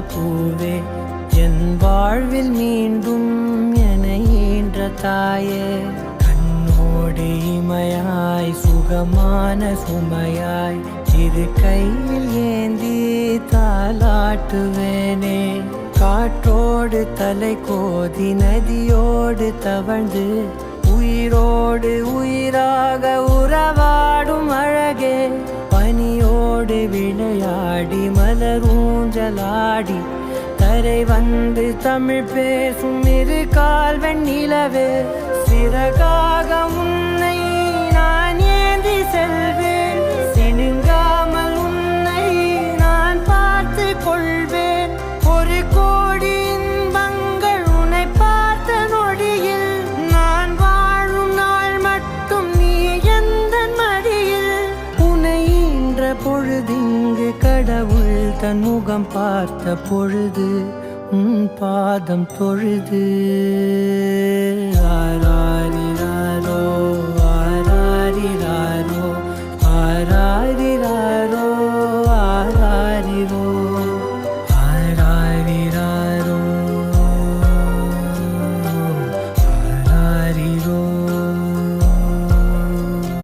பூவே என் வாழ்வில் மீண்டும் என ஈன்ற தாயே கண்ணோடு இமையாய் சுகமான சுமையாய் இரு கையில் ஏந்தி தாலாட்டுவேனே காற்றோடு தலை கோதி நதியோடு தவழ்ந்து உயிரோடு உயிராக உறவாடும் அழகே பனியோடு விளையாடி மலரூஞ்சலாடி கரை வந்து தமிழ் பேசும் இரு கால்வன் நிலவே சிறகாக உன்னை நான் ஏந்தி செல்வேன் சினுங்காமல் உன்னை நான் பார்த்து கொள்வேன் ஒரு கோடி இன்பங்கள் உன்னை பார்த்த நொடியில் நான் வாழும் நாள் மட்டும் நீ எந்த மடியில் உன்னை ஈன்ற பொழுதிங்கு கடவுள் தன் முகம் பார்த்த பொழுது உன் பாதம் தொழுது